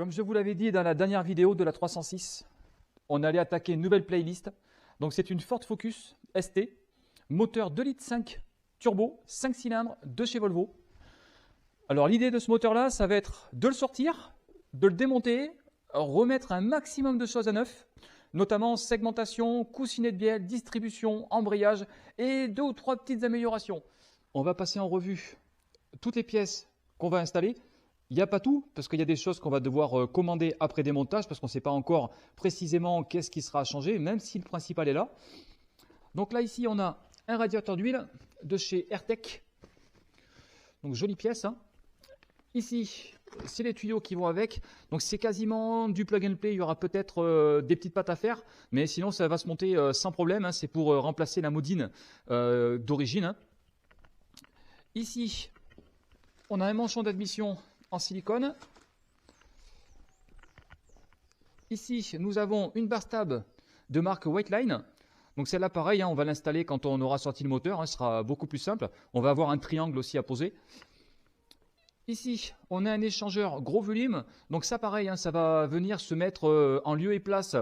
Comme je vous l'avais dit dans la dernière vidéo de la 306, on allait attaquer une nouvelle playlist. Donc c'est une Ford Focus ST, moteur 2,5 litres turbo, 5 cylindres de chez Volvo. Alors l'idée de ce moteur-là, ça va être de le sortir, de le démonter, remettre un maximum de choses à neuf, notamment segmentation, coussinet de bielle, distribution, embrayage et 2 ou 3 petites améliorations. On va passer en revue toutes les pièces qu'on va installer. Il n'y a pas tout, parce qu'il y a des choses qu'on va devoir commander après démontage, parce qu'on ne sait pas encore précisément qu'est-ce qui sera changé, même si le principal est là. Donc là, ici, on a un radiateur d'huile de chez Airtech. Donc, jolie pièce, hein. Ici, c'est les tuyaux qui vont avec. Donc, c'est quasiment du plug and play. Il y aura peut-être des petites pattes à faire, mais sinon, ça va se monter sans problème, hein. C'est pour remplacer la modine d'origine, hein. Ici, on a un manchon d'admission en silicone. Ici, nous avons une bar stab de marque Whiteline. Donc celle-là, pareil, hein, on va l'installer quand on aura sorti le moteur, hein, ce sera beaucoup plus simple. On va avoir un triangle aussi à poser. Ici, on a un échangeur gros volume. Donc ça, pareil, hein, ça va venir se mettre en lieu et place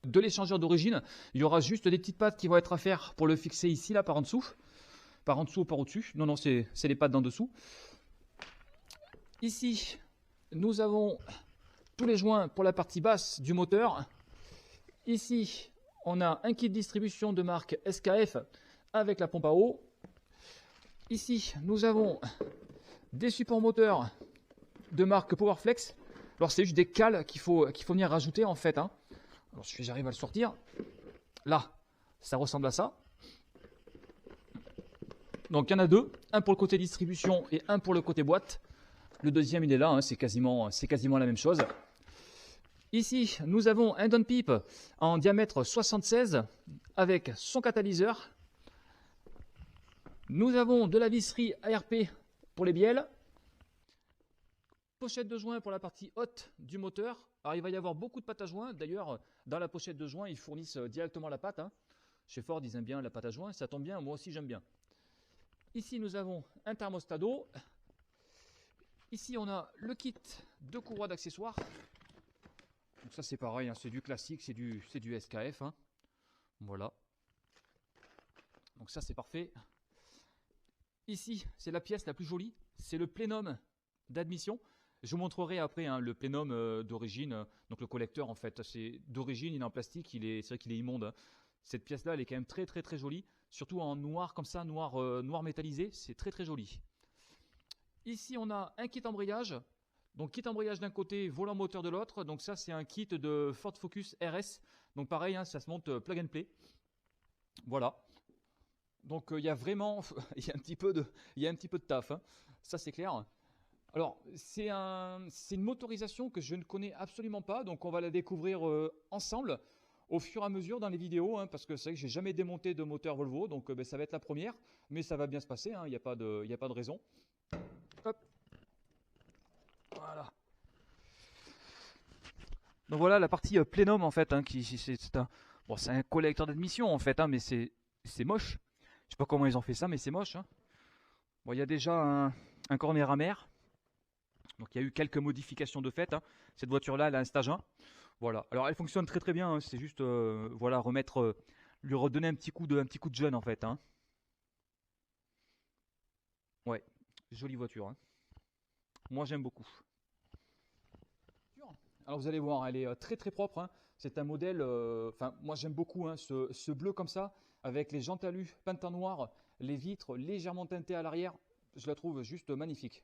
de l'échangeur d'origine. Il y aura juste des petites pattes qui vont être à faire pour le fixer ici, là, par en dessous. Par en dessous ou par au-dessus. Non, non, c'est les pattes d'en dessous. Ici, nous avons tous les joints pour la partie basse du moteur. Ici, on a un kit de distribution de marque SKF avec la pompe à eau. Ici, nous avons des supports moteurs de marque Powerflex. Alors, c'est juste des cales qu'il faut venir rajouter en fait, hein. Alors, si j'arrive à le sortir, là, ça ressemble à ça. Donc, il y en a deux, un pour le côté distribution et un pour le côté boîte. Le deuxième, il est là, hein, c'est quasiment la même chose. Ici, nous avons un downpipe en diamètre 76 avec son catalyseur. Nous avons de la visserie ARP pour les bielles. Pochette de joint pour la partie haute du moteur. Alors, il va y avoir beaucoup de pattes à joint. D'ailleurs, dans la pochette de joint, ils fournissent directement la patte, hein. Chez Ford, ils aiment bien la patte à joint. Ça tombe bien, moi aussi, j'aime bien. Ici, nous avons un thermostat d'eau. Ici, on a le kit de courroies d'accessoires. Donc ça, c'est pareil, hein, c'est du classique, c'est du SKF, hein. Voilà. Donc ça, c'est parfait. Ici, c'est la pièce la plus jolie. C'est le plénum d'admission. Je vous montrerai après, hein, le plénum d'origine. Donc le collecteur, en fait, c'est d'origine, il est en plastique, c'est vrai qu'il est immonde, hein. Cette pièce-là, elle est quand même très, très, très jolie. Surtout en noir comme ça, noir métallisé. C'est très, très joli. Ici, on a un kit embrayage. Donc, kit embrayage d'un côté, volant moteur de l'autre. Donc, ça, c'est un kit de Ford Focus RS. Donc, pareil, hein, ça se monte plug and play. Voilà. Donc, il y a vraiment il y a un petit peu de taf, hein. Ça, c'est clair. Alors, c'est une motorisation que je ne connais absolument pas. Donc, on va la découvrir ensemble au fur et à mesure dans les vidéos, hein, parce que c'est vrai que j'ai jamais démonté de moteur Volvo. Donc, ben, ça va être la première. Mais ça va bien se passer, hein, il n'y a pas de raison. Hop. Voilà. Donc voilà la partie plénum en fait, hein, c'est un collecteur d'admission en fait, hein, mais c'est moche. Je sais pas comment ils ont fait ça, mais c'est moche, hein. Bon, il y a déjà un corner à mer. Donc il y a eu quelques modifications de fait, hein. Cette voiture-là, elle a un stage 1. Voilà. Alors elle fonctionne très très bien, hein. C'est juste voilà, lui redonner un petit coup de jeune en fait, hein. Ouais, jolie voiture, hein. Moi j'aime beaucoup. Alors vous allez voir, elle est très très propre, hein. C'est un modèle, moi j'aime beaucoup, hein, ce bleu comme ça, avec les jantes alu peintes en noir, les vitres légèrement teintées à l'arrière, je la trouve juste magnifique.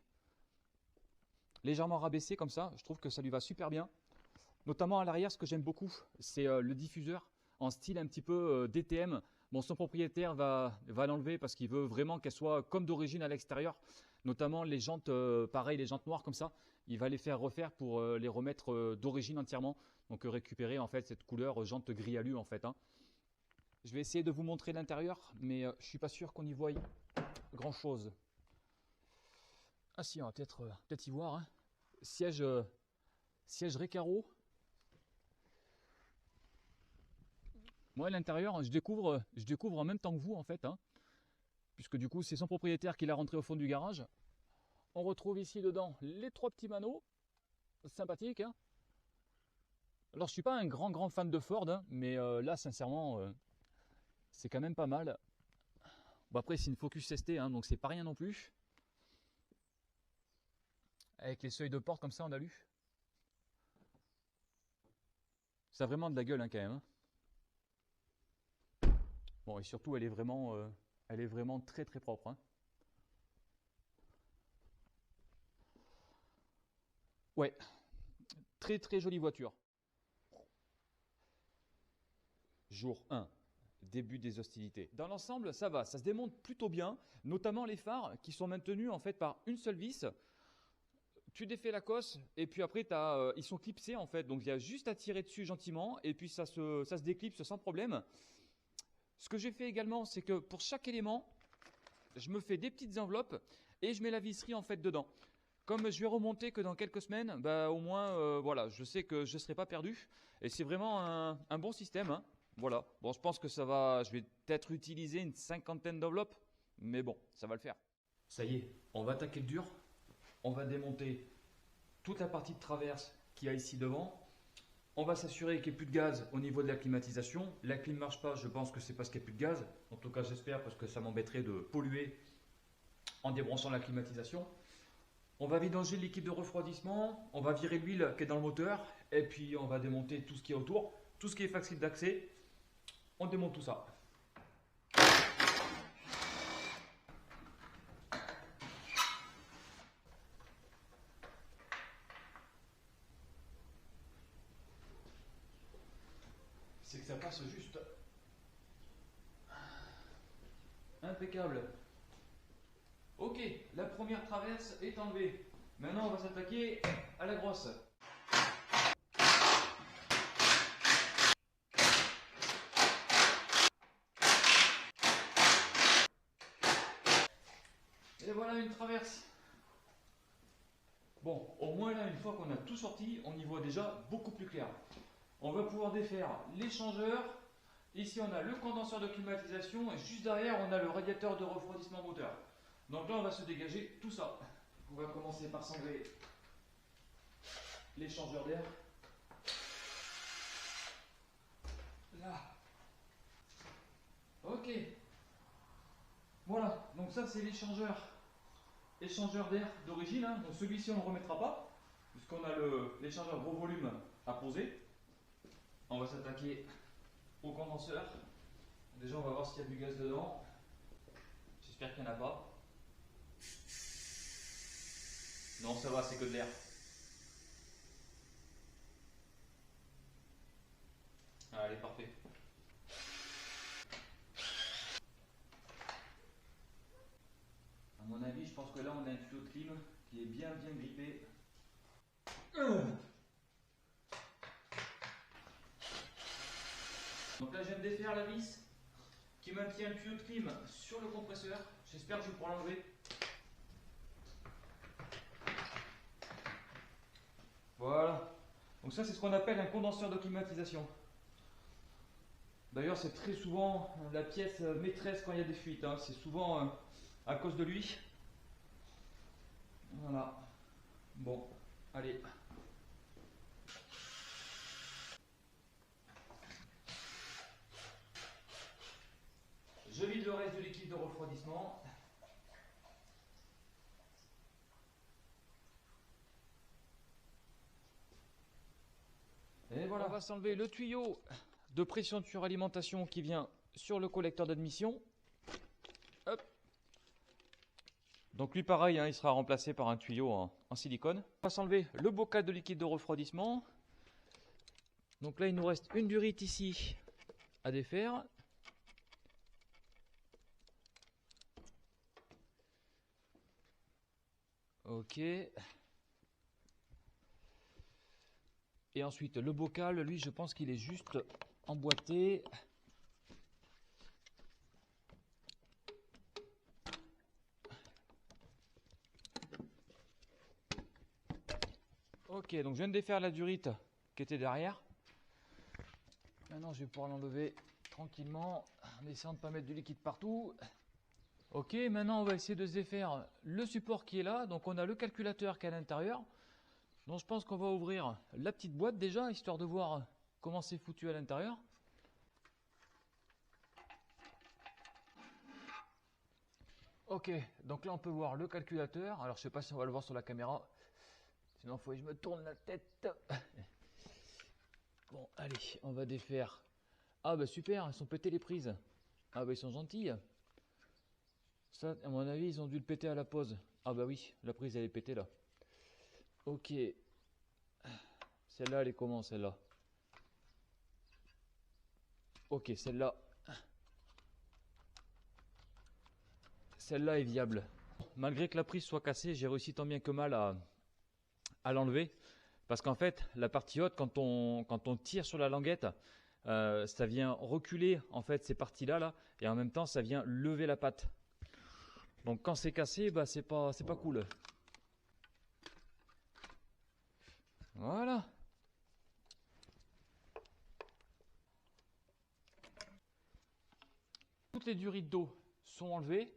Légèrement rabaissée comme ça, je trouve que ça lui va super bien. Notamment à l'arrière, ce que j'aime beaucoup, c'est le diffuseur en style un petit peu DTM. Bon, son propriétaire va l'enlever parce qu'il veut vraiment qu'elle soit comme d'origine à l'extérieur. Notamment les jantes, pareil, les jantes noires comme ça. Il va les faire refaire pour les remettre d'origine entièrement. Donc récupérer en fait cette couleur jante gris alu en fait, hein. Je vais essayer de vous montrer l'intérieur, mais je suis pas sûr qu'on y voie grand chose. Ah si, on va peut-être y voir, hein. Siège Recaro. Moi, à l'intérieur, je découvre en même temps que vous, en fait, hein, puisque du coup, c'est son propriétaire qui l'a rentré au fond du garage. On retrouve ici dedans les 3 petits manos, sympathiques, hein. Alors je suis pas un grand fan de Ford, hein, mais là sincèrement c'est quand même pas mal. Bon après c'est une Focus ST, hein, donc c'est pas rien non plus. Avec les seuils de porte comme ça en alu. Ça a vraiment de la gueule hein, quand même. Hein. Bon et surtout elle est vraiment très propre. Hein. Ouais, très jolie voiture. Jour 1, début des hostilités. Dans l'ensemble, ça va, ça se démonte plutôt bien, notamment les phares qui sont maintenus en fait par une seule vis. Tu défais la cosse et puis après ils sont clipsés en fait, donc il y a juste à tirer dessus gentiment et puis ça se déclipse sans problème. Ce que j'ai fait également, c'est que pour chaque élément, je me fais des petites enveloppes et je mets la visserie en fait dedans. Comme je vais remonter que dans quelques semaines, bah, au moins voilà, je sais que je ne serai pas perdu et c'est vraiment un bon système. Hein. Voilà, bon je pense que ça va, je vais peut-être utiliser une 50aine d'enveloppes, mais bon, ça va le faire. Ça y est, on va attaquer le dur. On va démonter toute la partie de traverse qu'il y a ici devant. On va s'assurer qu'il n'y ait plus de gaz au niveau de la climatisation. La clim ne marche pas, je pense que c'est parce qu'il n'y a plus de gaz. En tout cas, j'espère, parce que ça m'embêterait de polluer en débranchant la climatisation. On va vidanger le liquide de refroidissement, on va virer l'huile qui est dans le moteur, et puis on va démonter tout ce qui est autour, tout ce qui est facile d'accès. On démonte tout ça. C'est que ça passe juste. Impeccable. Ok, la première traverse est enlevée. Maintenant, on va s'attaquer à la grosse. Et voilà une traverse. Bon, au moins là, une fois qu'on a tout sorti, on y voit déjà beaucoup plus clair. On va pouvoir défaire l'échangeur. Ici, on a le condenseur de climatisation et juste derrière, on a le radiateur de refroidissement moteur. Donc là, on va se dégager tout ça. On va commencer par s'enlever l'échangeur d'air. Là. Ok. Voilà, donc ça c'est l'échangeur d'air d'origine. Hein. Donc celui-ci, on ne le remettra pas, puisqu'on a l'échangeur gros volume à poser. On va s'attaquer au condenseur. Déjà, on va voir s'il y a du gaz dedans. J'espère qu'il n'y en a pas. Non, ça va, c'est que de l'air. Allez, parfait. À mon avis, je pense que là, on a un tuyau de clim qui est bien grippé. Donc là, je viens de défaire la vis qui maintient le tuyau de clim sur le compresseur. J'espère que je vais pouvoir l'enlever. Voilà. Donc ça, c'est ce qu'on appelle un condenseur de climatisation. D'ailleurs, c'est très souvent la pièce maîtresse quand il y a des fuites. Hein. C'est souvent à cause de lui. Voilà. Bon, allez. Je vide le reste du liquide de refroidissement. Et voilà. On va s'enlever le tuyau de pression de suralimentation qui vient sur le collecteur d'admission. Hop. Donc lui pareil, hein, il sera remplacé par un tuyau en silicone. On va s'enlever le bocal de liquide de refroidissement. Donc là il nous reste une durite ici à défaire. Ok. Et ensuite le bocal, lui je pense qu'il est juste emboîté. Ok, donc je viens de défaire la durite qui était derrière. Maintenant je vais pouvoir l'enlever tranquillement en essayant de ne pas mettre du liquide partout. Ok, maintenant on va essayer de se défaire le support qui est là. Donc on a le calculateur qui est à l'intérieur. Donc je pense qu'on va ouvrir la petite boîte déjà, histoire de voir comment c'est foutu à l'intérieur. Ok, donc là on peut voir le calculateur. Alors je sais pas si on va le voir sur la caméra. Sinon il faut que je me tourne la tête. Bon, allez, on va défaire. Ah bah super, ils sont pétés les prises. Ah bah ils sont gentils. Ça, à mon avis, ils ont dû le péter à la pause. Ah bah oui, la prise elle est pétée là. Ok. Celle-là, elle est comment celle-là? Ok, celle-là. Celle-là est viable. Malgré que la prise soit cassée, j'ai réussi tant bien que mal à l'enlever. Parce qu'en fait, la partie haute, quand on tire sur la languette, ça vient reculer en fait ces parties-là, là, et en même temps, ça vient lever la patte. Donc quand c'est cassé, bah, c'est pas cool. Voilà. Toutes les durites d'eau sont enlevées.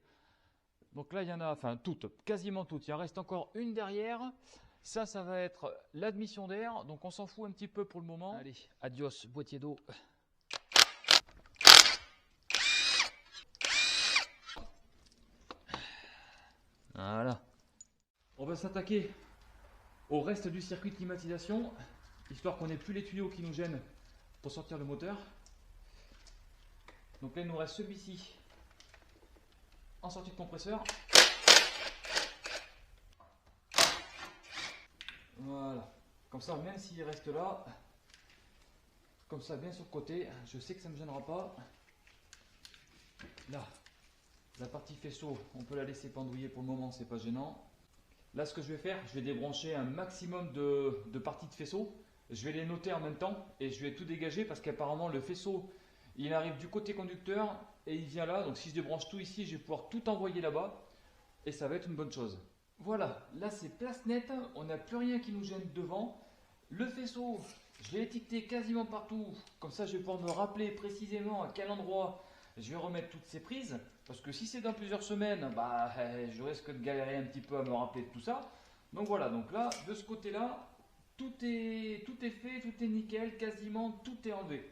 Donc là, il y en a, enfin toutes, quasiment toutes. Il en reste encore une derrière. Ça va être l'admission d'air. Donc on s'en fout un petit peu pour le moment. Allez, adios, boîtier d'eau. Voilà. On va s'attaquer au reste du circuit de climatisation, histoire qu'on n'ait plus les tuyaux qui nous gênent pour sortir le moteur. Donc là, il nous reste celui-ci en sortie de compresseur. Voilà. Comme ça, même s'il reste là, comme ça, bien sur le côté, je sais que ça ne me gênera pas. Là, la partie faisceau, on peut la laisser pendouiller pour le moment, c'est pas gênant. Là, ce que je vais faire, je vais débrancher un maximum de parties de faisceau. Je vais les noter en même temps et je vais tout dégager parce qu'apparemment le faisceau, il arrive du côté conducteur et il vient là. Donc si je débranche tout ici, je vais pouvoir tout envoyer là-bas et ça va être une bonne chose. Voilà, là c'est place nette, on n'a plus rien qui nous gêne devant. Le faisceau, je l'ai étiqueté quasiment partout. Comme ça, je vais pouvoir me rappeler précisément à quel endroit je vais remettre toutes ces prises. Parce que si c'est dans plusieurs semaines, bah, je risque de galérer un petit peu à me rappeler de tout ça. Donc voilà, donc là, de ce côté-là, tout est fait, tout est nickel, quasiment tout est enlevé.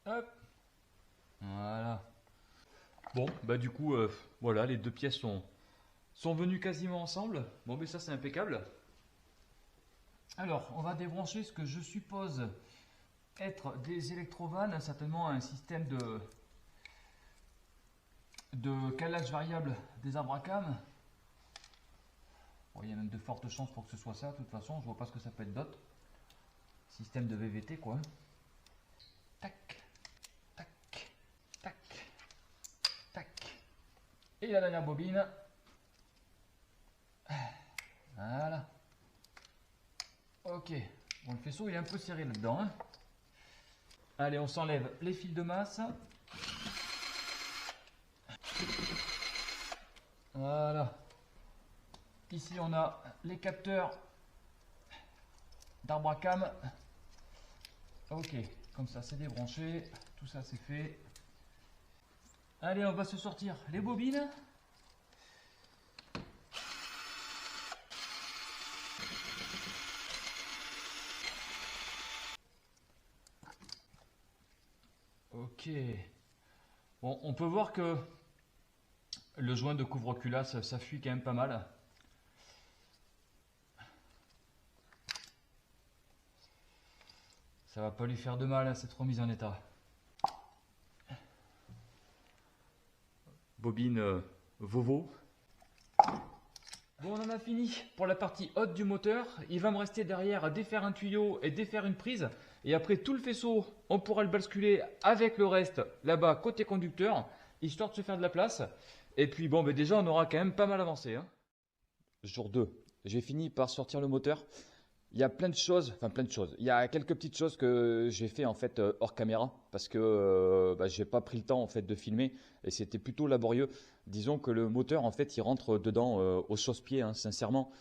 Hop. Voilà. Bon, bah du coup, voilà, les deux pièces sont venues quasiment ensemble. Bon, mais ça c'est impeccable. Alors, on va débrancher ce que je suppose être des électrovannes, certainement un système de calage variable des Abracam. Bon, il y a même de fortes chances pour que ce soit ça, de toute façon, je vois pas ce que ça peut être d'autre. Système de VVT quoi. Tac, tac, tac, tac. Et la dernière bobine. Voilà. Ok, bon le faisceau il est un peu serré là-dedans. Hein. Allez, on s'enlève les fils de masse. Voilà. Ici, on a les capteurs d'Abracam. Ok, comme ça, c'est débranché. Tout ça, c'est fait. Allez, on va se sortir les bobines. Ok. Bon, on peut voir que le joint de couvre-culasse, ça fuit quand même pas mal. Ça va pas lui faire de mal à cette remise en état. Bobine Vovo. Bon, on en a fini pour la partie haute du moteur. Il va me rester derrière à défaire un tuyau et défaire une prise. Et après tout le faisceau, on pourra le basculer avec le reste là-bas côté conducteur, histoire de se faire de la place. Et puis bon, ben déjà on aura quand même pas mal avancé. Hein. Jour 2, j'ai fini par sortir le moteur. Il y a plein de choses, enfin plein de choses. Il y a quelques petites choses que j'ai fait en fait hors caméra parce que j'ai pas pris le temps en fait de filmer et c'était plutôt laborieux. Disons que le moteur en fait il rentre dedans au chausse-pied, hein, sincèrement.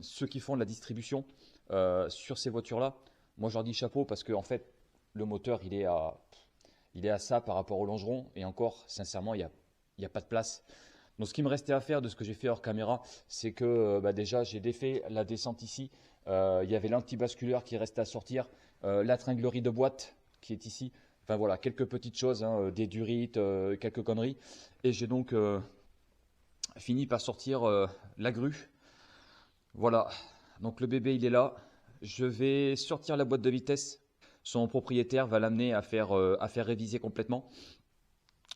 Ceux qui font de la distribution sur ces voitures-là, moi je leur dis chapeau parce que en fait le moteur il est à ça par rapport au longeron et encore sincèrement il y a pas de place. Donc ce qui me restait à faire de ce que j'ai fait hors caméra, c'est que déjà j'ai défait la descente ici. Il y avait l'antibasculeur qui restait à sortir, la tringlerie de boîte qui est ici. Enfin voilà, quelques petites choses, hein, des durites, quelques conneries. Et j'ai donc fini par sortir la grue. Voilà, donc le bébé il est là. Je vais sortir la boîte de vitesse. Son propriétaire va l'amener à faire réviser complètement.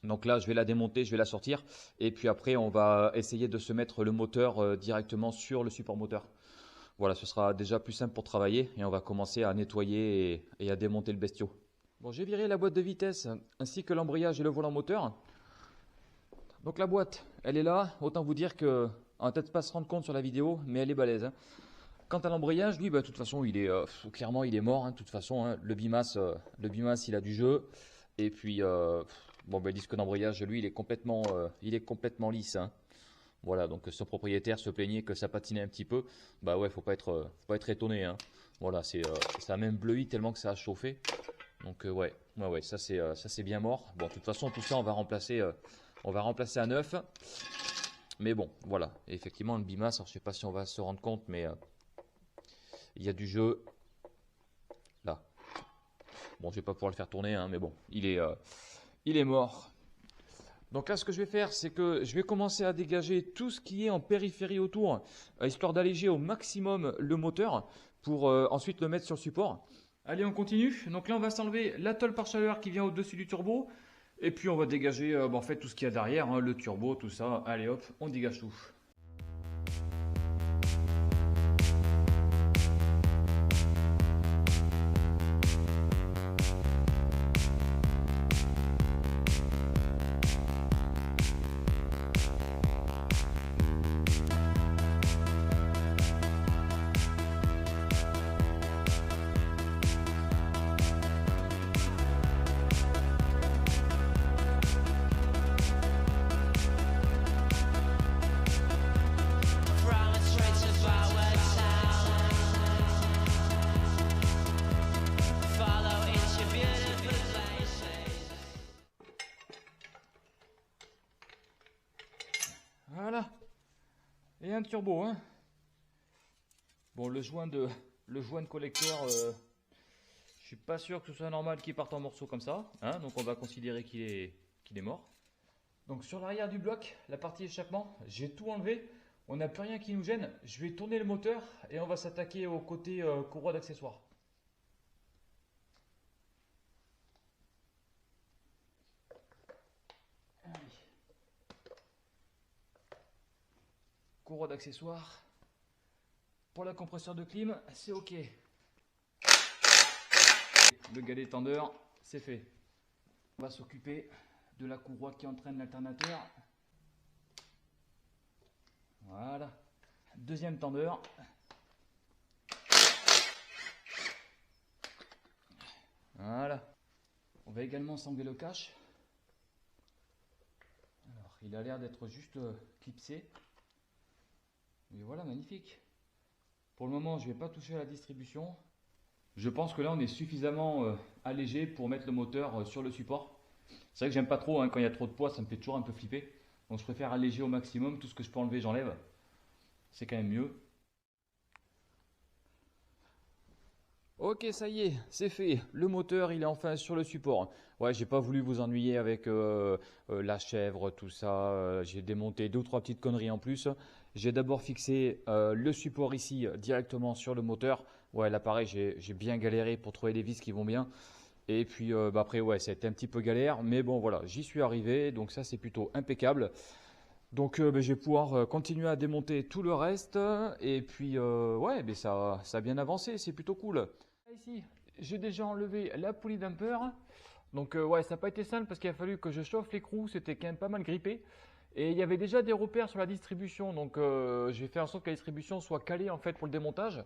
Donc là, je vais la démonter, je vais la sortir. Et puis après, on va essayer de se mettre le moteur directement sur le support moteur. Voilà, ce sera déjà plus simple pour travailler. Et on va commencer à nettoyer et à démonter le bestiau. Bon, j'ai viré la boîte de vitesse ainsi que l'embrayage et le volant moteur. Donc la boîte, elle est là. Autant vous dire que, on va peut-être pas se rendre compte sur la vidéo, mais elle est balèze, hein. Quant à l'embrayage, lui, de toute façon, il est clairement, il est mort. Hein, de toute façon, hein. Le bimas, il a du jeu. Et puis, le disque d'embrayage, lui, il est complètement lisse, hein. Voilà, donc son propriétaire se plaignait que ça patinait un petit peu. Bah ouais, faut pas être étonné, hein. Voilà, ça a même bleui tellement que ça a chauffé. Donc ouais, ça c'est bien mort. Bon, de toute façon, tout ça, on va remplacer à neuf. Mais bon, voilà. Et effectivement, le bimas, alors, je sais pas si on va se rendre compte, mais il y a du jeu là. Bon, je vais pas pouvoir le faire tourner, hein, mais bon, il est mort. Donc là, ce que je vais faire, c'est que je vais commencer à dégager tout ce qui est en périphérie autour, histoire d'alléger au maximum le moteur pour ensuite le mettre sur le support. Allez, on continue. Donc là, on va s'enlever la tôle par chaleur qui vient au-dessus du turbo. Et puis, on va dégager en fait tout ce qu'il y a derrière, hein, le turbo, tout ça. Allez hop, on dégage tout. Voilà. Et un turbo, hein. Bon, le joint de collecteur, je suis pas sûr que ce soit normal qu'il parte en morceaux comme ça, hein. Donc on va considérer qu'il est mort. Donc sur l'arrière du bloc, la partie échappement, j'ai tout enlevé. On n'a plus rien qui nous gêne. Je vais tourner le moteur et on va s'attaquer au côté courroie d'accessoires. Courroie d'accessoires. Pour la compresseur de clim, c'est OK. Le galet tendeur, c'est fait. On va s'occuper de la courroie qui entraîne l'alternateur. Voilà. Deuxième tendeur. Voilà. On va également s'enlever le cache. Alors, il a l'air d'être juste clipsé. Mais voilà, magnifique. Pour le moment, je ne vais pas toucher à la distribution. Je pense que là, on est suffisamment allégé pour mettre le moteur sur le support. C'est vrai que j'aime pas trop, hein, quand il y a trop de poids, ça me fait toujours un peu flipper. Donc je préfère alléger au maximum. Tout ce que je peux enlever, j'enlève. C'est quand même mieux. Ok, ça y est, c'est fait. Le moteur, il est enfin sur le support. Ouais, j'ai pas voulu vous ennuyer avec la chèvre, tout ça. J'ai démonté 2 ou 3 petites conneries en plus. J'ai d'abord fixé le support ici directement sur le moteur. Ouais, là pareil, j'ai bien galéré pour trouver les vis qui vont bien. Et puis après, ouais, ça a été un petit peu galère. Mais bon, voilà, j'y suis arrivé. Donc ça, c'est plutôt impeccable. Donc je vais pouvoir continuer à démonter tout le reste. Et puis, ouais, ça a bien avancé. C'est plutôt cool. Ici, j'ai déjà enlevé la poulie damper. Donc ouais, ça n'a pas été simple parce qu'il a fallu que je chauffe l'écrou. C'était quand même pas mal grippé. Et il y avait déjà des repères sur la distribution. Donc je vais faire en sorte que la distribution soit calée en fait pour le démontage.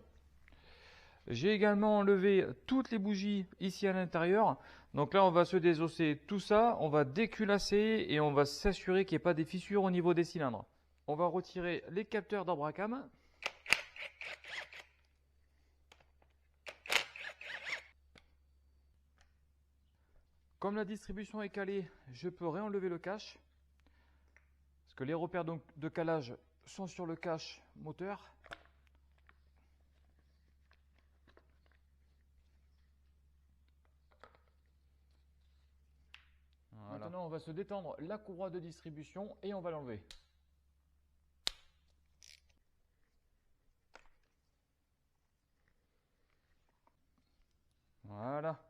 J'ai également enlevé toutes les bougies ici à l'intérieur. Donc là, on va se désosser tout ça. On va déculasser et on va s'assurer qu'il n'y ait pas des fissures au niveau des cylindres. On va retirer les capteurs d'Abracam. Comme la distribution est calée, je peux réenlever le cache. Parce que les repères donc de calage sont sur le cache moteur. Voilà. Maintenant, on va se détendre la courroie de distribution et on va l'enlever. Voilà.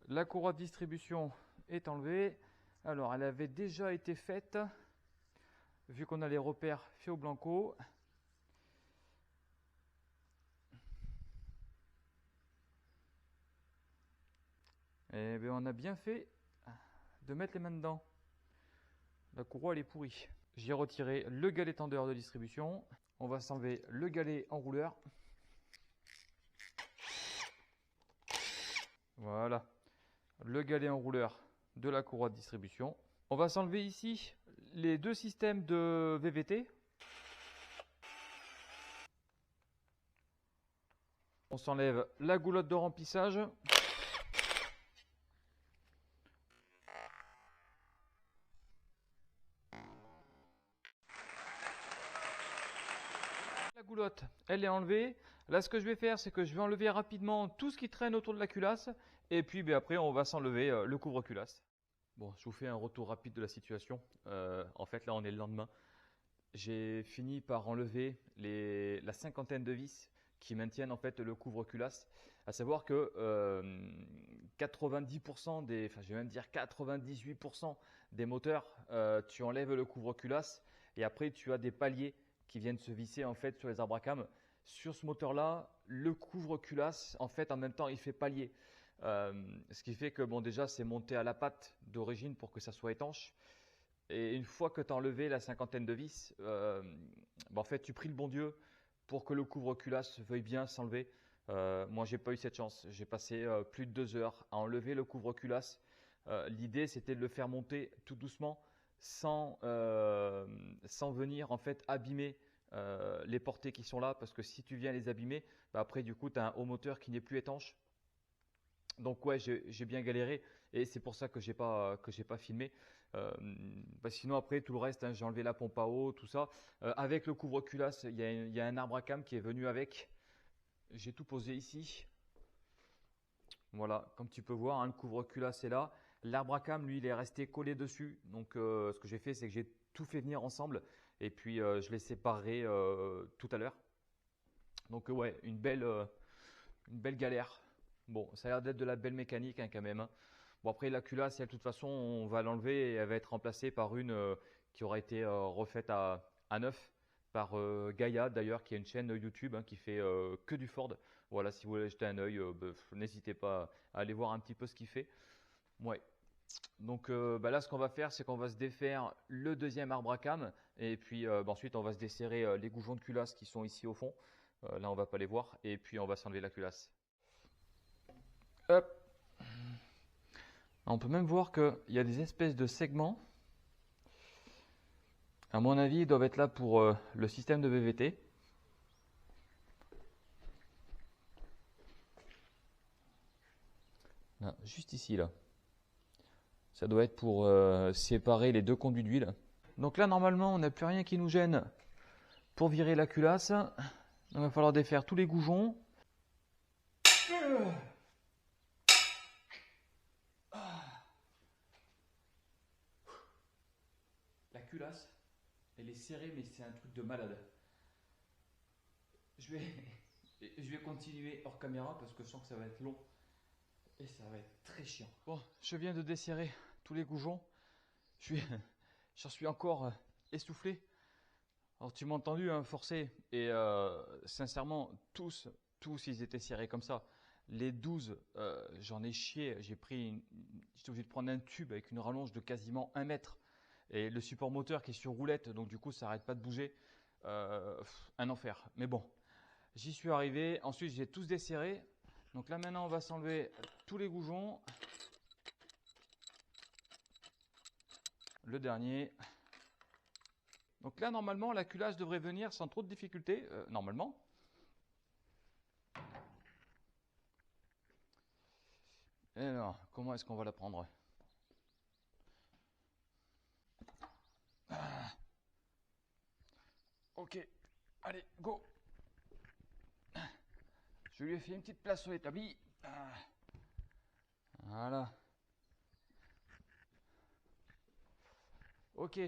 La courroie de distribution est enlevée. Alors, elle avait déjà été faite, vu qu'on a les repères Fio Blanco. Et bien, on a bien fait de mettre les mains dedans. La courroie, elle est pourrie. J'ai retiré le galet tendeur de distribution. On va s'enlever le galet enrouleur. Voilà. Le galet enrouleur de la courroie de distribution. On va s'enlever ici les deux systèmes de VVT. On s'enlève la goulotte de remplissage. La goulotte, elle est enlevée. Là, ce que je vais faire, c'est que je vais enlever rapidement tout ce qui traîne autour de la culasse. Et puis après, on va s'enlever le couvre-culasse. Bon, je vous fais un retour rapide de la situation. En fait, là, on est le lendemain. J'ai fini par enlever la cinquantaine de vis qui maintiennent en fait le couvre-culasse. À savoir que 90% des, enfin je vais même dire 98% des moteurs, tu enlèves le couvre-culasse et après tu as des paliers qui viennent se visser en fait sur les arbres à cam. Sur ce moteur-là, le couvre-culasse, en fait, en même temps, il fait palier. Ce qui fait que bon, déjà, c'est monté à la patte d'origine pour que ça soit étanche. Et une fois que tu as enlevé la cinquantaine de vis, en fait, tu pries le bon Dieu pour que le couvre-culasse veuille bien s'enlever. Moi, j'ai pas eu cette chance. J'ai passé plus de 2 heures à enlever le couvre-culasse. L'idée, c'était de le faire monter tout doucement, sans venir en fait abîmer les portées qui sont là, parce que si tu viens les abîmer, après du coup, tu as un haut moteur qui n'est plus étanche. Donc ouais, j'ai bien galéré et c'est pour ça que j'ai pas filmé. Sinon après tout le reste, hein, j'ai enlevé la pompe à eau, tout ça. Avec le couvre-culasse, il y a un arbre à cam qui est venu avec. J'ai tout posé ici. Voilà, comme tu peux voir, hein, le couvre-culasse est là. L'arbre à cam, lui, il est resté collé dessus. Donc ce que j'ai fait, c'est que j'ai tout fait venir ensemble et puis je l'ai séparé tout à l'heure. Donc ouais, une belle galère. Bon, ça a l'air d'être de la belle mécanique hein, quand même. Hein. Bon après la culasse, elle, de toute façon, on va l'enlever et elle va être remplacée par une qui aura été refaite à neuf par Gaïa d'ailleurs, qui est une chaîne YouTube hein, qui fait que du Ford. Voilà, si vous voulez jeter un œil, n'hésitez pas à aller voir un petit peu ce qu'il fait. Ouais. Donc là, ce qu'on va faire, c'est qu'on va se défaire le deuxième arbre à cam et puis ensuite, on va se desserrer les goujons de culasse qui sont ici au fond. Là, on va pas les voir et puis on va s'enlever la culasse. Hop. On peut même voir qu'il y a des espèces de segments. À mon avis, ils doivent être là pour le système de VVT. Là, juste ici, là. Ça doit être pour séparer les deux conduits d'huile. Donc là, normalement, on n'a plus rien qui nous gêne pour virer la culasse. Il va falloir défaire tous les goujons. La culasse, elle est serrée, mais c'est un truc de malade. Je vais continuer hors caméra parce que je sens que ça va être long et ça va être très chiant. Bon, je viens de desserrer tous les goujons. J'en suis encore essoufflé. Alors tu m'as entendu hein, forcer et sincèrement tous ils étaient serrés comme ça. Les 12, j'en ai chié. J'étais obligé de prendre un tube avec une rallonge de quasiment 1 mètre. Et le support moteur qui est sur roulette, donc du coup ça n'arrête pas de bouger. Un enfer. Mais bon, j'y suis arrivé. Ensuite j'ai tous desserré. Donc là maintenant on va s'enlever tous les goujons. Le dernier. Donc là normalement la culasse devrait venir sans trop de difficultés. Normalement. Et alors, comment est-ce qu'on va la prendre ? Ok, allez, go. Je lui ai fait une petite place sur l'établi. Voilà. Ok.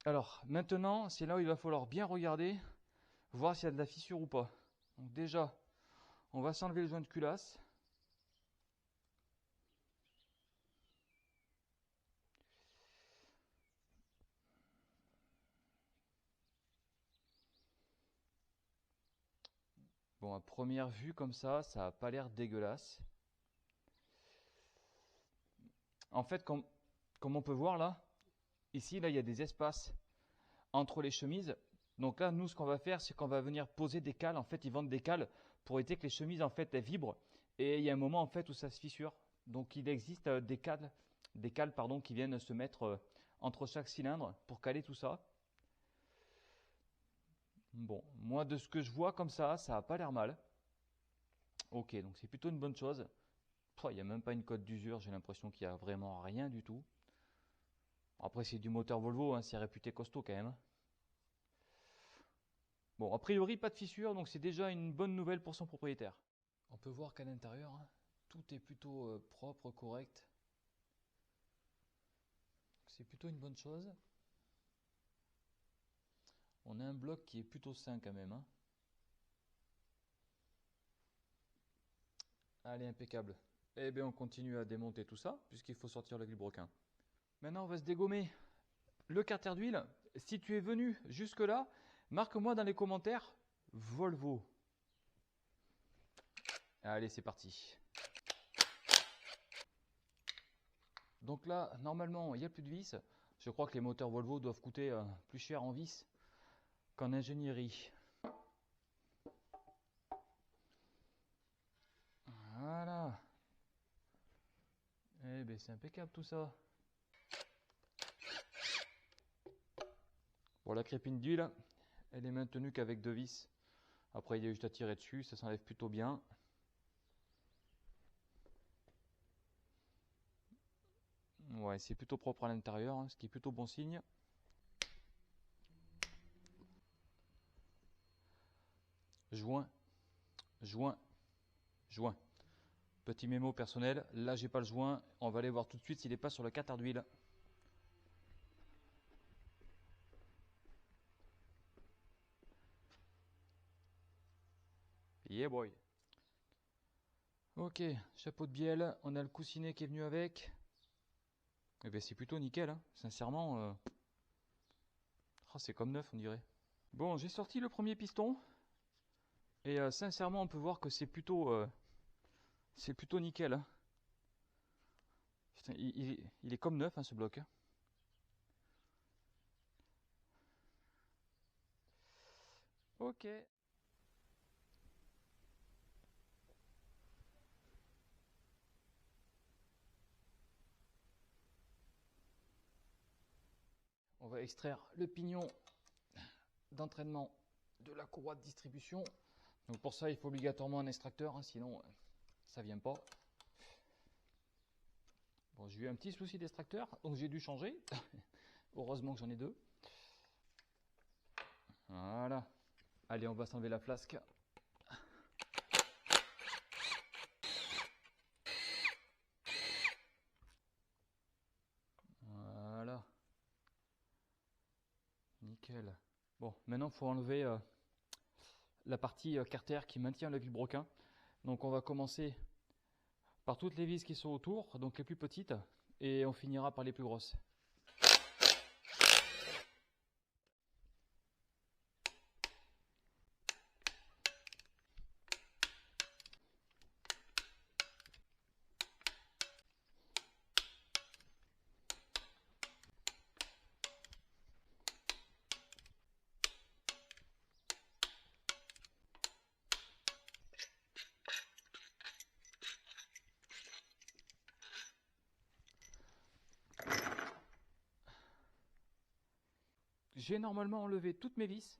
Alors, maintenant, c'est là où il va falloir bien regarder, voir s'il y a de la fissure ou pas. Donc déjà, on va s'enlever le joint de culasse. Bon, à première vue, comme ça n'a pas l'air dégueulasse. En fait, comme on peut voir là, ici, là, il y a des espaces entre les chemises. Donc là, nous, ce qu'on va faire, c'est qu'on va venir poser des cales. En fait, ils vendent des cales pour éviter que les chemises, en fait, elles vibrent. Et il y a un moment, en fait, où ça se fissure. Donc, il existe des cales, pardon, qui viennent se mettre entre chaque cylindre pour caler tout ça. Bon, moi, de ce que je vois comme ça n'a pas l'air mal. Ok, donc c'est plutôt une bonne chose. Il n'y a même pas une cote d'usure, j'ai l'impression qu'il n'y a vraiment rien du tout. Après, c'est du moteur Volvo, hein, c'est réputé costaud quand même. Bon, a priori, pas de fissure, donc c'est déjà une bonne nouvelle pour son propriétaire. On peut voir qu'à l'intérieur, hein, tout est plutôt propre, correct. C'est plutôt une bonne chose. On a un bloc qui est plutôt sain quand même. Hein. Allez, impeccable. Eh bien, on continue à démonter tout ça, puisqu'il faut sortir le vilebrequin. Maintenant, on va se dégommer le carter d'huile. Si tu es venu jusque-là, marque-moi dans les commentaires Volvo. Allez, c'est parti. Donc là, normalement, il n'y a plus de vis. Je crois que les moteurs Volvo doivent coûter plus cher en vis qu'en ingénierie. Voilà. Eh bien, c'est impeccable tout ça. Bon, la crépine d'huile, elle est maintenue qu'avec 2 vis. Après, il y a juste à tirer dessus, ça s'enlève plutôt bien. Ouais, c'est plutôt propre à l'intérieur, hein, ce qui est plutôt bon signe. Joint, joint, joint. Petit mémo personnel, là j'ai pas le joint, on va aller voir tout de suite s'il n'est pas sur le carter d'huile. Yeah boy. Ok, chapeau de bielle, on a le coussinet qui est venu avec. Eh bien c'est plutôt nickel, hein. Sincèrement. Oh, c'est comme neuf on dirait. Bon, j'ai sorti le premier piston. Et sincèrement on peut voir que c'est plutôt nickel. Hein. Putain, il est comme neuf hein, ce bloc. Hein. Ok. On va extraire le pignon d'entraînement de la courroie de distribution. Donc pour ça, il faut obligatoirement un extracteur, hein, sinon ça vient pas. Bon, j'ai eu un petit souci d'extracteur, donc j'ai dû changer. Heureusement que j'en ai 2. Voilà. Allez, on va s'enlever la flasque. Voilà. Nickel. Bon, maintenant, il faut enlever la partie carter qui maintient le vilebrequin. Donc on va commencer par toutes les vis qui sont autour, donc les plus petites, et on finira par les plus grosses. J'ai normalement enlevé toutes mes vis.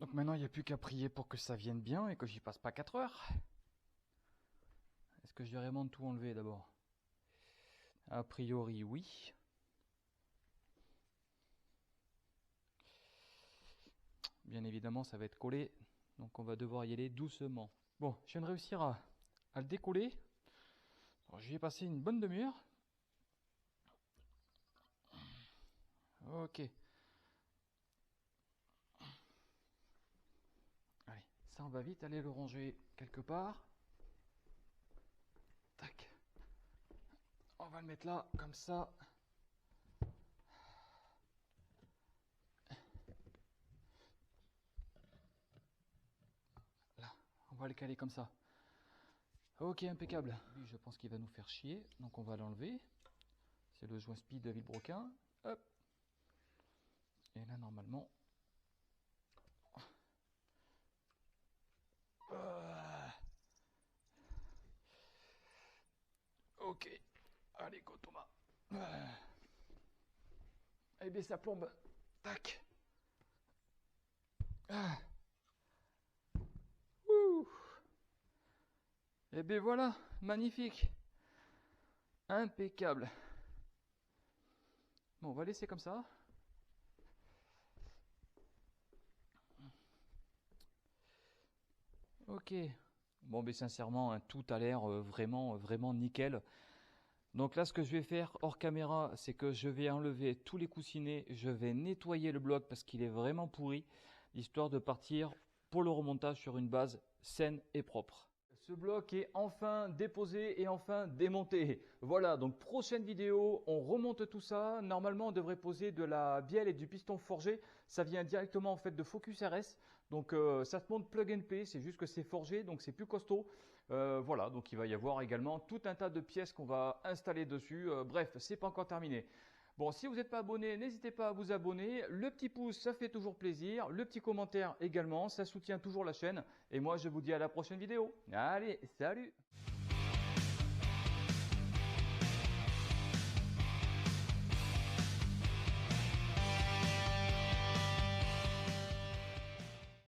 Donc maintenant, il n'y a plus qu'à prier pour que ça vienne bien et que j'y passe pas 4 heures. Est-ce que j'ai vraiment tout enlevé d'abord? A priori, oui. bien évidemment ça va être collé, donc on va devoir y aller doucement. Bon, je viens de réussir à le décoller. J'y ai passé une bonne demi-heure. Ok. Allez, ça on va vite aller le ranger quelque part. Tac. On va le mettre là, comme ça. Là, on va le caler comme ça. Ok, impeccable. Lui, je pense qu'il va nous faire chier, donc on va l'enlever. C'est le joint speed de Villebroquin. Hop. Et là, normalement... Ok. Allez, go Thomas. Eh bien, ça plombe. Tac. Et bien voilà, magnifique. Impeccable. Bon, on va laisser comme ça. Ok. Bon, mais sincèrement, hein, tout a l'air vraiment nickel. Donc là, ce que je vais faire hors caméra, c'est que je vais enlever tous les coussinets. Je vais nettoyer le bloc parce qu'il est vraiment pourri, histoire de partir pour le remontage sur une base saine et propre. Ce bloc est enfin déposé et enfin démonté. Voilà, donc prochaine vidéo, on remonte tout ça. Normalement, on devrait poser de la bielle et du piston forgé. Ça vient directement en fait de Focus RS. Donc ça se monte plug and play, c'est juste que c'est forgé, donc c'est plus costaud. Voilà, donc il va y avoir également tout un tas de pièces qu'on va installer dessus. Bref, c'est pas encore terminé. Bon, si vous n'êtes pas abonné, n'hésitez pas à vous abonner. Le petit pouce, ça fait toujours plaisir. Le petit commentaire également, ça soutient toujours la chaîne. Et moi, je vous dis à la prochaine vidéo. Allez, salut!